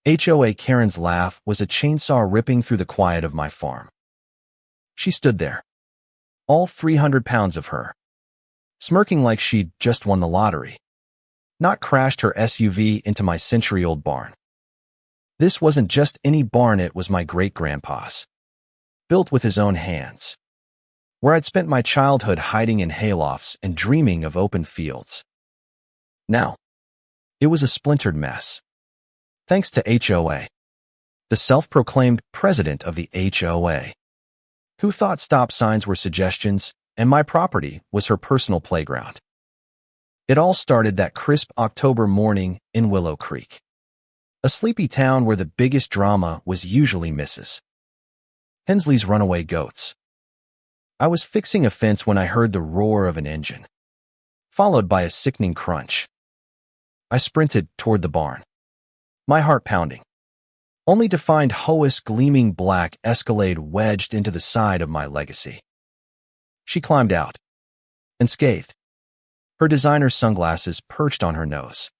HOA Karen's laugh was a chainsaw ripping through the quiet of my farm. She stood there, all 300 pounds of her, smirking like she'd just won the lottery, not crashed her SUV into my century-old barn. This wasn't just any barn, it was my great-grandpa's, built with his own hands, where I'd spent my childhood hiding in haylofts and dreaming of open fields. Now, it was a splintered mess. Thanks to HOA, the self-proclaimed president of the HOA, who thought stop signs were suggestions and my property was her personal playground. It all started that crisp October morning in Willow Creek, a sleepy town where the biggest drama was usually Mrs. Hensley's runaway goats. I was fixing a fence when I heard the roar of an engine, followed by a sickening crunch. I sprinted toward the barn, my heart pounding, only to find Hoa's gleaming black Escalade wedged into the side of my legacy. She climbed out, unscathed, her designer sunglasses perched on her nose,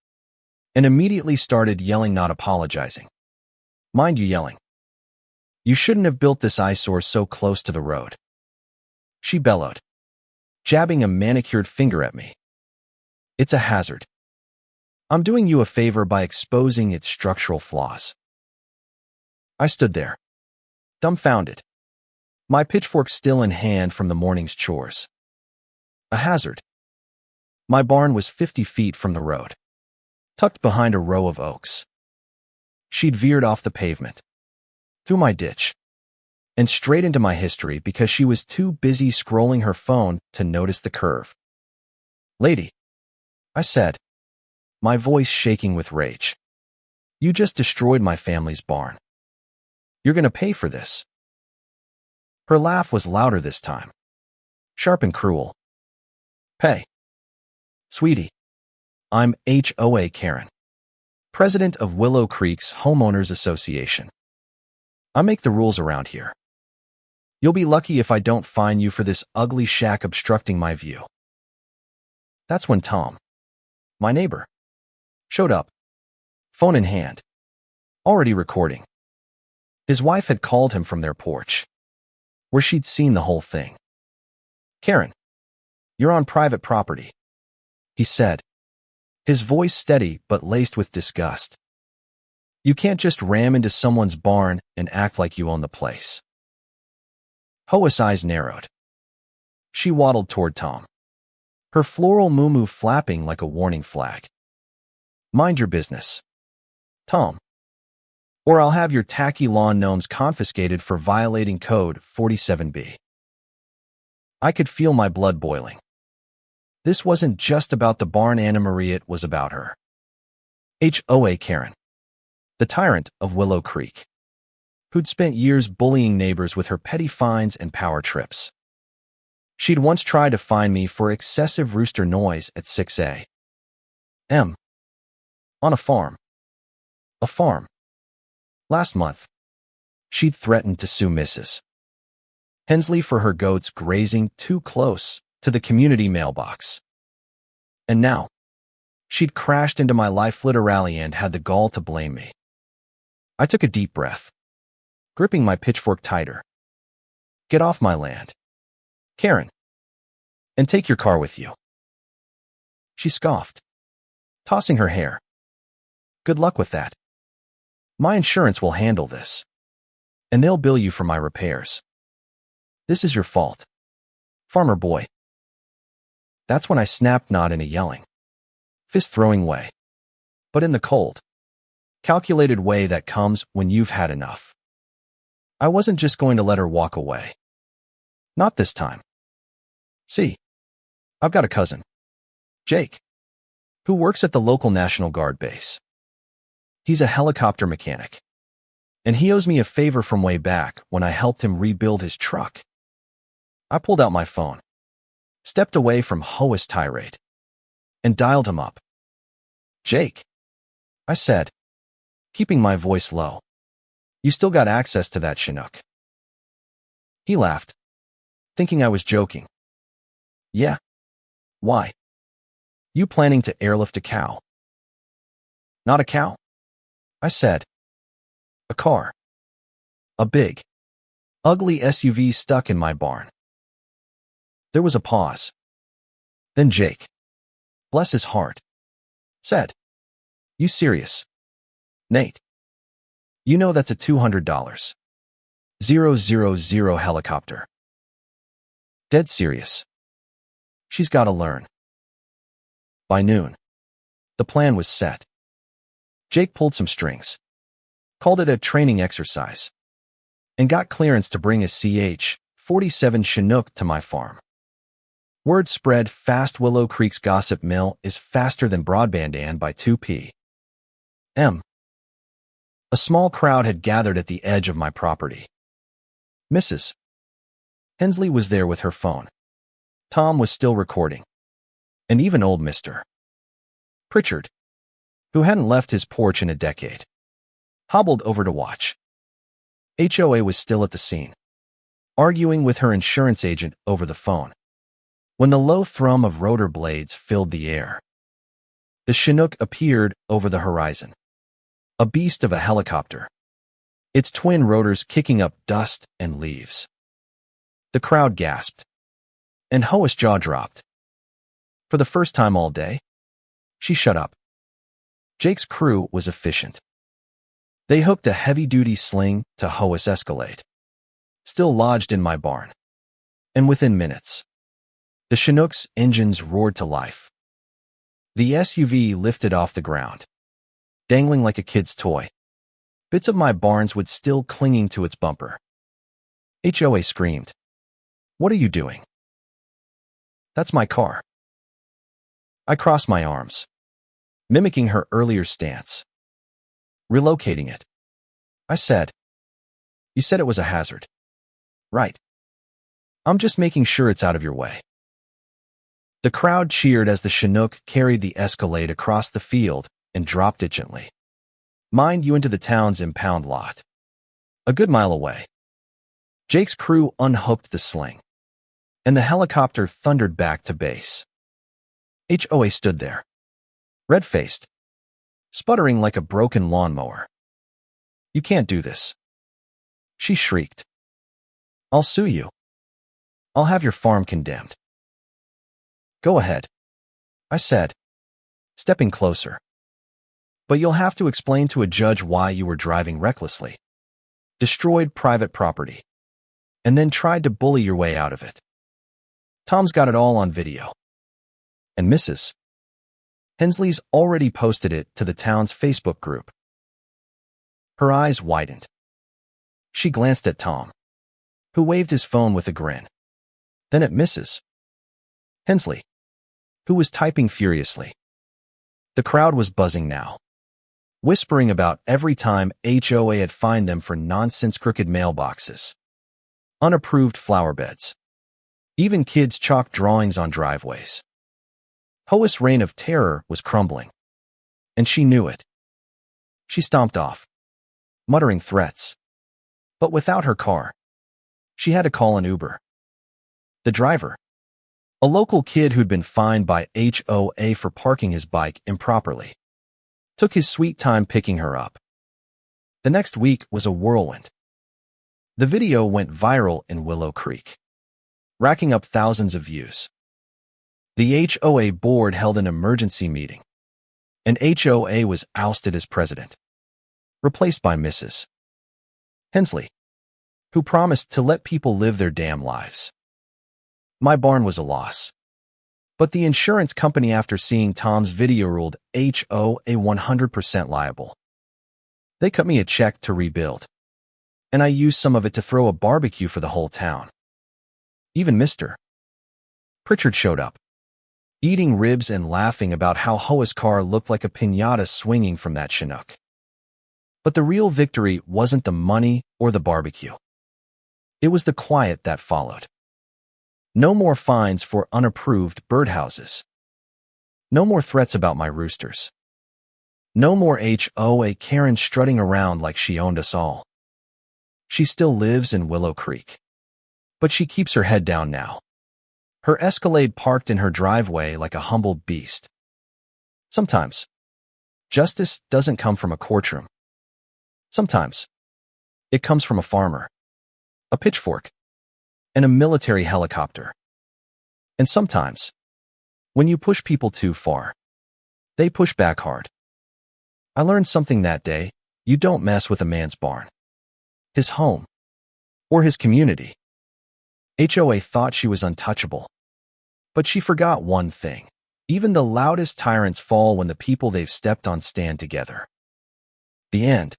and immediately started yelling, not apologizing. Mind you, yelling. You shouldn't have built this eyesore so close to the road, she bellowed, jabbing a manicured finger at me. It's a hazard. I'm doing you a favor by exposing its structural flaws. I stood there, dumbfounded, my pitchfork still in hand from the morning's chores. A hazard. My barn was 50 feet from the road, tucked behind a row of oaks. She'd veered off the pavement, through my ditch, and straight into my history because she was too busy scrolling her phone to notice the curve. Lady, I said, my voice shaking with rage, you just destroyed my family's barn. You're going to pay for this. Her laugh was louder this time, sharp and cruel. Pay. Sweetie, I'm HOA Karen, president of Willow Creek's Homeowners Association. I make the rules around here. You'll be lucky if I don't fine you for this ugly shack obstructing my view. That's when Tom, my neighbor, showed up, phone in hand, already recording. His wife had called him from their porch, where she'd seen the whole thing. Karen, you're on private property, he said, his voice steady but laced with disgust. You can't just ram into someone's barn and act like you own the place. Hoa's eyes narrowed. She waddled toward Tom, her floral muumuu flapping like a warning flag. Mind your business, Tom, or I'll have your tacky lawn gnomes confiscated for violating Code 47B. I could feel my blood boiling. This wasn't just about the barn Anna Marie, it was about her. HOA Karen, the tyrant of Willow Creek, who'd spent years bullying neighbors with her petty fines and power trips. She'd once tried to fine me for excessive rooster noise at 6 a.m. on a farm. A farm. Last month, she'd threatened to sue Mrs. Hensley for her goats grazing too close to the community mailbox. And now, she'd crashed into my life literally and had the gall to blame me. I took a deep breath, gripping my pitchfork tighter. Get off my land, Karen, and take your car with you. She scoffed, tossing her hair. Good luck with that. My insurance will handle this, and they'll bill you for my repairs. This is your fault, farmer boy. That's when I snapped, not in a yelling, fist-throwing way, but in the cold, calculated way that comes when you've had enough. I wasn't just going to let her walk away. Not this time. See, I've got a cousin, Jake, who works at the local National Guard base. He's a helicopter mechanic, and he owes me a favor from way back when I helped him rebuild his truck. I pulled out my phone, stepped away from Hoa's tirade, and dialed him up. Jake, I said, keeping my voice low, you still got access to that Chinook? He laughed, thinking I was joking. Yeah. Why? You planning to airlift a cow? Not a cow, I said, A car. A big, ugly SUV stuck in my barn. There was a pause. Then Jake, bless his heart, said, "You serious, Nate? You know that's a $200 000 helicopter." "Dead serious. She's got to learn." By noon, the plan was set. Jake pulled some strings, called it a training exercise, and got clearance to bring a CH-47 Chinook to my farm. Word spread fast. Willow Creek's gossip mill is faster than broadband and by 2 p.m. A small crowd had gathered at the edge of my property. Mrs. Hensley was there with her phone. Tom was still recording. And even old Mr. Pritchard, who hadn't left his porch in a decade, hobbled over to watch. HOA was still at the scene, arguing with her insurance agent over the phone, when the low thrum of rotor blades filled the air. The Chinook appeared over the horizon, a beast of a helicopter, its twin rotors kicking up dust and leaves. The crowd gasped, and Hoa's jaw dropped. For the first time all day, she shut up. Jake's crew was efficient. They hooked a heavy-duty sling to Hoa's escalate, still lodged in my barn, and within minutes, the Chinook's engines roared to life. The SUV lifted off the ground, dangling like a kid's toy, bits of my barn's wood still clinging to its bumper. HOA screamed, "What are you doing?" "That's my car." I crossed my arms, mimicking her earlier stance. "Relocating it," I said. "You said it was a hazard." "Right. I'm just making sure it's out of your way." The crowd cheered as the Chinook carried the escalade across the field and dropped it gently, mind you, into the town's impound lot, a good mile away. Jake's crew unhooked the sling, and the helicopter thundered back to base. HOA stood there, red-faced, sputtering like a broken lawnmower. "You can't do this," she shrieked. "I'll sue you. I'll have your farm condemned." "Go ahead," I said, stepping closer. "But you'll have to explain to a judge why you were driving recklessly, destroyed private property, and then tried to bully your way out of it. Tom's got it all on video. And Mrs. Hensley's already posted it to the town's Facebook group." Her eyes widened. She glanced at Tom, who waved his phone with a grin, then at Mrs. Hensley, who was typing furiously. The crowd was buzzing now, whispering about every time HOA had fined them for nonsense: crooked mailboxes, unapproved flower beds, even kids' chalk drawings on driveways. Hoa's reign of terror was crumbling, and she knew it. She stomped off, muttering threats. But without her car, she had to call an Uber. The driver, a local kid who'd been fined by HOA for parking his bike improperly, took his sweet time picking her up. The next week was a whirlwind. The video went viral in Willow Creek, racking up thousands of views. The HOA board held an emergency meeting, and HOA was ousted as president, replaced by Mrs. Hensley, who promised to let people live their damn lives. My barn was a loss, but the insurance company, after seeing Tom's video, ruled HOA 100% liable. They cut me a check to rebuild, and I used some of it to throw a barbecue for the whole town. Even Mr. Pritchard showed up, eating ribs and laughing about how Hoa's car looked like a piñata swinging from that Chinook. But the real victory wasn't the money or the barbecue. It was the quiet that followed. No more fines for unapproved birdhouses. No more threats about my roosters. No more HOA Karen strutting around like she owned us all. She still lives in Willow Creek, but she keeps her head down now, her Escalade parked in her driveway like a humble beast. Sometimes, justice doesn't come from a courtroom. Sometimes, It comes from a farmer, a pitchfork, and a military helicopter. And sometimes, when you push people too far, they push back hard. I learned something that day. You don't mess with a man's barn, his home, or his community. HOA thought she was untouchable. But she forgot one thing. Even the loudest tyrants fall when the people they've stepped on stand together. The end.